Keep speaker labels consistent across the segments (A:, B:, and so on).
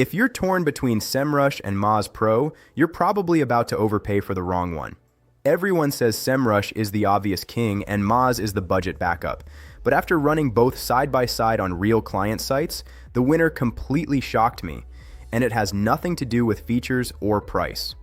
A: If you're torn between Semrush and Moz Pro, you're probably about to overpay for the wrong one. Everyone says Semrush is the obvious king and Moz is the budget backup. But after running both side by side on real client sites, the winner completely shocked me. And it has nothing to do with features or price.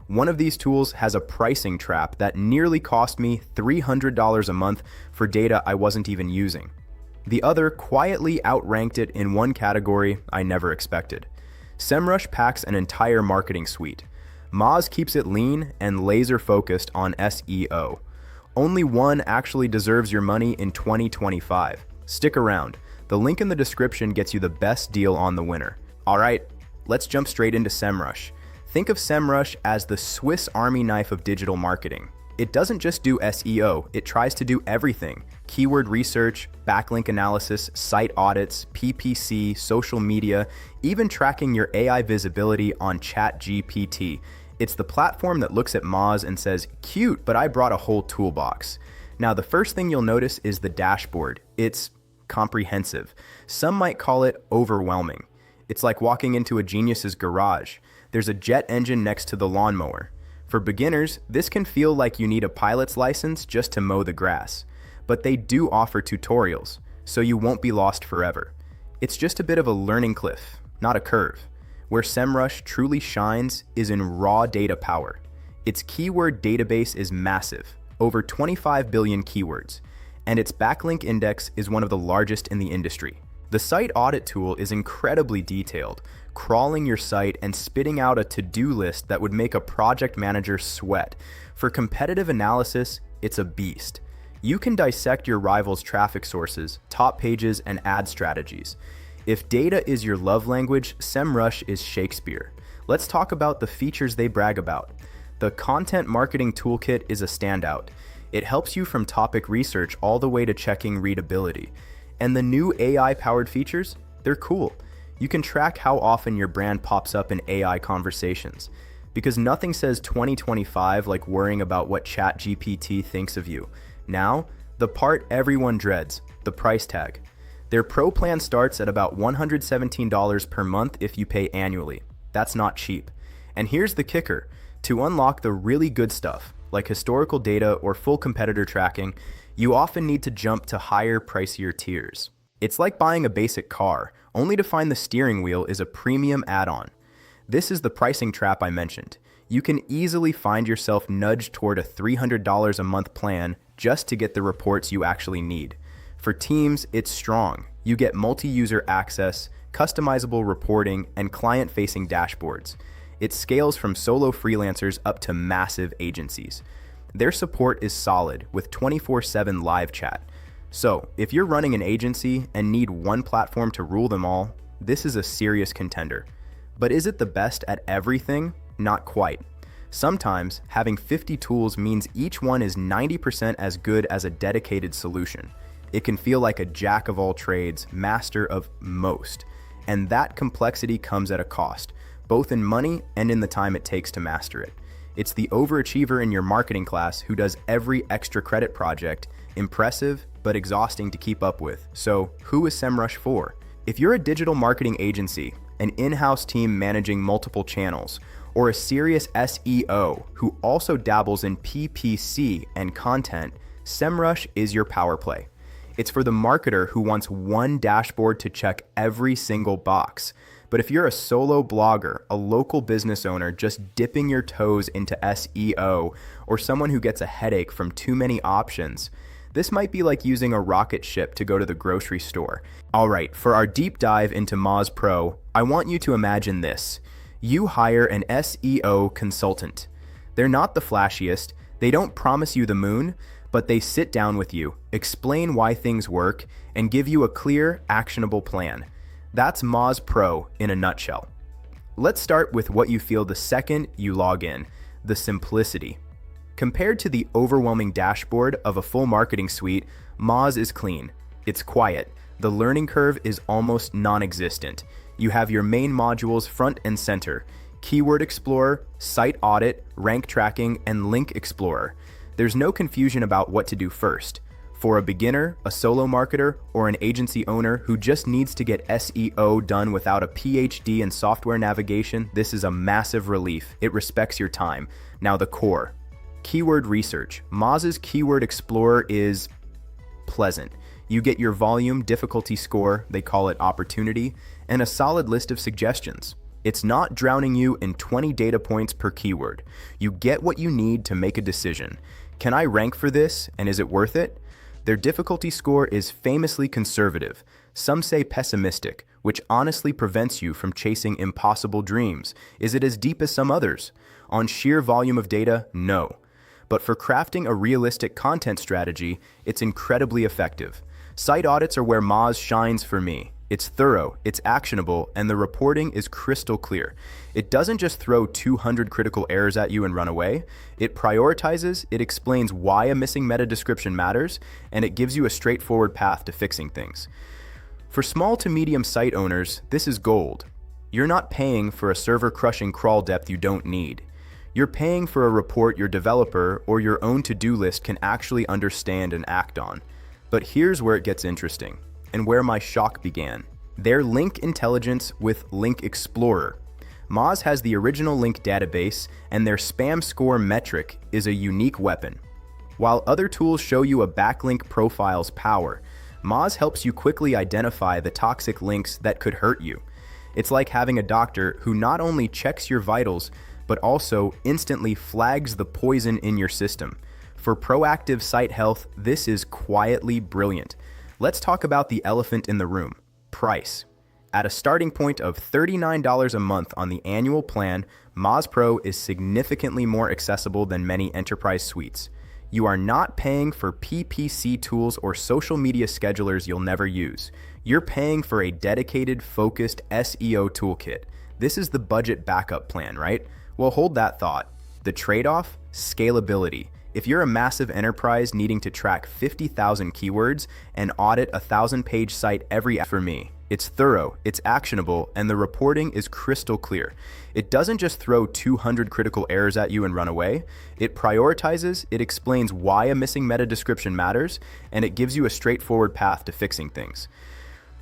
A: One of these tools has a pricing trap that nearly cost me $300 a month for data I wasn't even using. The other quietly outranked it in one category I never expected. Semrush packs an entire marketing suite. Moz keeps it lean and laser focused on SEO. Only one actually deserves your money in 2025. Stick around. The link in the description gets you the best deal on the winner. All right, let's jump straight into Semrush. Think of Semrush as the Swiss Army knife of digital marketing. It doesn't just do SEO, it tries to do everything. Keyword research, backlink analysis, site audits, PPC, social media, even tracking your AI visibility on ChatGPT. It's the platform that looks at Moz and says, cute, but I brought a whole toolbox. Now, the first thing you'll notice is the dashboard. It's comprehensive. Some might call it overwhelming. It's like walking into a genius's garage. There's a jet engine next to the lawnmower. For beginners, this can feel like you need a pilot's license just to mow the grass. But they do offer tutorials, so you won't be lost forever. It's just a bit of a learning cliff, not a curve. Where Semrush truly shines is in raw data power. Its keyword database is massive, over 25 billion keywords, and its backlink index is one of the largest in the industry. The site audit tool is incredibly detailed, crawling your site and spitting out a to-do list that would make a project manager sweat. For competitive analysis, it's a beast. You can dissect your rivals' traffic sources, top pages, and ad strategies. If data is your love language, Semrush is Shakespeare. Let's talk about the features they brag about. The Content Marketing Toolkit is a standout. It helps you from topic research all the way to checking readability. And the new AI-powered features, they're cool. You can track how often your brand pops up in AI conversations. Because nothing says 2025 like worrying about what ChatGPT thinks of you. Now, the part everyone dreads, the price tag. Their Pro plan starts at about $117 per month if you pay annually. That's not cheap. And here's the kicker. To unlock the really good stuff, like historical data or full competitor tracking, you often need to jump to higher, pricier tiers. It's like buying a basic car, only to find the steering wheel is a premium add-on. This is the pricing trap I mentioned. You can easily find yourself nudged toward a $300 a month plan just to get the reports you actually need. For teams, it's strong. You get multi-user access, customizable reporting, and client-facing dashboards. It scales from solo freelancers up to massive agencies. Their support is solid with 24/7 live chat. So, if you're running an agency and need one platform to rule them all, this is a serious contender. But is it the best at everything? Not quite. Sometimes, having 50 tools means each one is 90% as good as a dedicated solution. It can feel like a jack of all trades, master of most. And that complexity comes at a cost, both in money and in the time it takes to master it. It's the overachiever in your marketing class who does every extra credit project, impressive but exhausting to keep up with. So, who is Semrush for? If you're a digital marketing agency, an in-house team managing multiple channels, or a serious SEO who also dabbles in PPC and content, Semrush is your power play. It's for the marketer who wants one dashboard to check every single box. But if you're a solo blogger, a local business owner just dipping your toes into SEO, or someone who gets a headache from too many options, this might be like using a rocket ship to go to the grocery store. All right, for our deep dive into Moz Pro, I want you to imagine this. You hire an SEO consultant. They're not the flashiest, they don't promise you the moon, but they sit down with you, explain why things work, and give you a clear, actionable plan. That's Moz Pro in a nutshell. Let's start with what you feel the second you log in, the simplicity. Compared to the overwhelming dashboard of a full marketing suite, Moz is clean. It's quiet. The learning curve is almost non-existent. You have your main modules front and center: Keyword Explorer, Site Audit, Rank Tracking, and Link Explorer. There's no confusion about what to do first. For a beginner, a solo marketer, or an agency owner who just needs to get SEO done without a PhD in software navigation, this is a massive relief. It respects your time. Now the core. Keyword research. Moz's Keyword Explorer is pleasant. You get your volume, difficulty score, they call it opportunity, and a solid list of suggestions. It's not drowning you in 20 data points per keyword. You get what you need to make a decision. Can I rank for this, and is it worth it? Their difficulty score is famously conservative. Some say pessimistic, which honestly prevents you from chasing impossible dreams. Is it as deep as some others? On sheer volume of data, no. But for crafting a realistic content strategy, it's incredibly effective. Site audits are where Moz shines for me. It's thorough, it's actionable, and the reporting is crystal clear. It doesn't just throw 200 critical errors at you and run away. It prioritizes, it explains why a missing meta description matters, and it gives you a straightforward path to fixing things. For small to medium site owners, this is gold. You're not paying for a server-crushing crawl depth you don't need. You're paying for a report your developer or your own to-do list can actually understand and act on. But here's where it gets interesting, and where my shock began. Their link intelligence with Link Explorer. Moz has the original link database, and their spam score metric is a unique weapon. While other tools show you a backlink profile's power, Moz helps you quickly identify the toxic links that could hurt you. It's like having a doctor who not only checks your vitals, but also instantly flags the poison in your system. For proactive site health, this is quietly brilliant. Let's talk about the elephant in the room, price. At a starting point of $39 a month on the annual plan, Moz Pro is significantly more accessible than many enterprise suites. You are not paying for PPC tools or social media schedulers you'll never use. You're paying for a dedicated, focused SEO toolkit. This is the budget backup plan, right? Well, hold that thought. The trade-off? Scalability. If you're a massive enterprise needing to track 50,000 keywords and audit a 1,000-page site for me, it's thorough, it's actionable, and the reporting is crystal clear. It doesn't just throw 200 critical errors at you and run away. It prioritizes, it explains why a missing meta description matters, and it gives you a straightforward path to fixing things.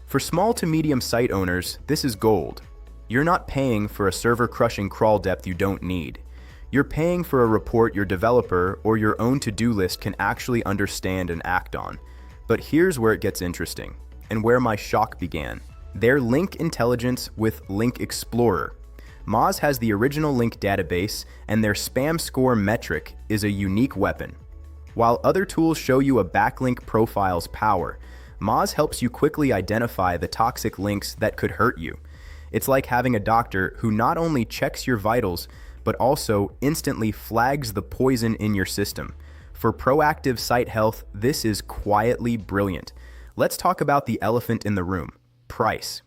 A: For small to medium site owners, this is gold. You're not paying for a server-crushing crawl depth you don't need. You're paying for a report your developer or your own to-do list can actually understand and act on. But here's where it gets interesting, and where my shock began. Their link intelligence with Link Explorer. Moz has the original link database, and their spam score metric is a unique weapon. While other tools show you a backlink profile's power, Moz helps you quickly identify the toxic links that could hurt you. It's like having a doctor who not only checks your vitals, but also instantly flags the poison in your system. For proactive site health, this is quietly brilliant. Let's talk about the elephant in the room, price.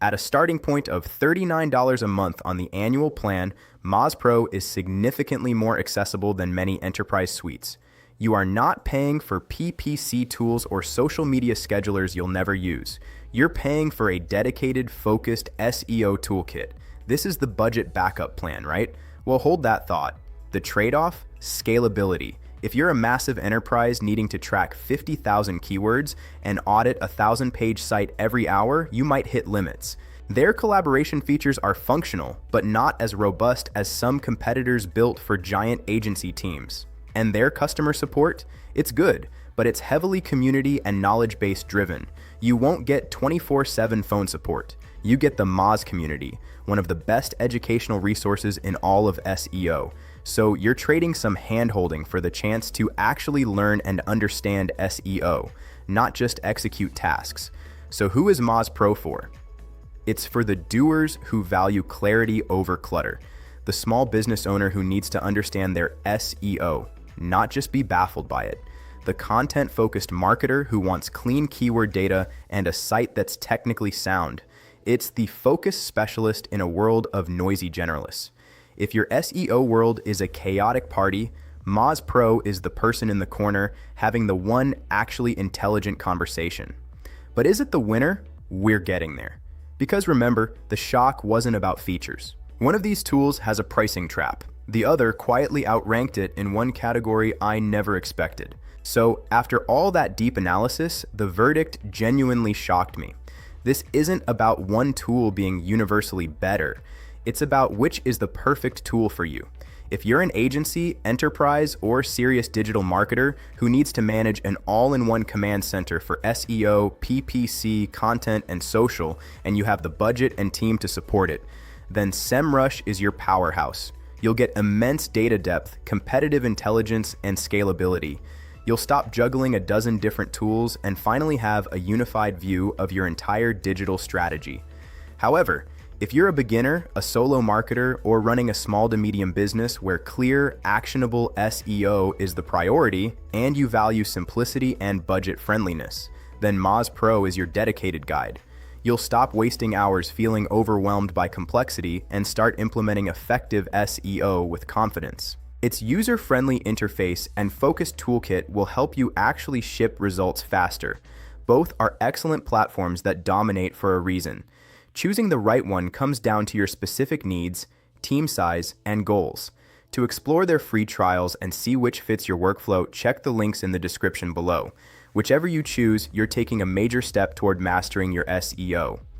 A: At a starting point of $39 a month on the annual plan, Moz Pro is significantly more accessible than many enterprise suites. You are not paying for PPC tools or social media schedulers you'll never use. You're paying for a dedicated, focused SEO toolkit. This is the budget backup plan, right? Well, hold that thought. The trade-off? Scalability. If you're a massive enterprise needing to track 50,000 keywords and audit a 1,000-page site every hour, you might hit limits. Their collaboration features are functional, but not as robust as some competitors built for giant agency teams. And their customer support? It's good, but it's heavily community and knowledge-based driven. You won't get 24/7 phone support. You get the Moz community, one of the best educational resources in all of SEO. So you're trading some hand-holding for the chance to actually learn and understand SEO, not just execute tasks. So who is Moz Pro for? It's for the doers who value clarity over clutter, the small business owner who needs to understand their SEO, not just be baffled by it, the content-focused marketer who wants clean keyword data and a site that's technically sound. It's the focus specialist in a world of noisy generalists. If your SEO world is a chaotic party, Moz Pro is the person in the corner having the one actually intelligent conversation. But is it the winner? We're getting there. Because remember, the shock wasn't about features. One of these tools has a pricing trap. The other quietly outranked it in one category I never expected: So, after all that deep analysis, the verdict genuinely shocked me. This isn't about one tool being universally better. It's about which is the perfect tool for you. If you're an agency, enterprise, or serious digital marketer who needs to manage an all-in-one command center for SEO, PPC, content, and social, and you have the budget and team to support it, then Semrush is your powerhouse. You'll get immense data depth, competitive intelligence, and scalability. You'll stop juggling a dozen different tools and finally have a unified view of your entire digital strategy. However, if you're a beginner, a solo marketer, or running a small to medium business where clear, actionable SEO is the priority, and you value simplicity and budget friendliness, then Moz Pro is your dedicated guide. You'll stop wasting hours feeling overwhelmed by complexity and start implementing effective SEO with confidence. Its user-friendly interface and focused toolkit will help you actually ship results faster. Both are excellent platforms that dominate for a reason. Choosing the right one comes down to your specific needs, team size, and goals. To explore their free trials and see which fits your workflow, check the links in the description below. Whichever you choose, you're taking a major step toward mastering your SEO.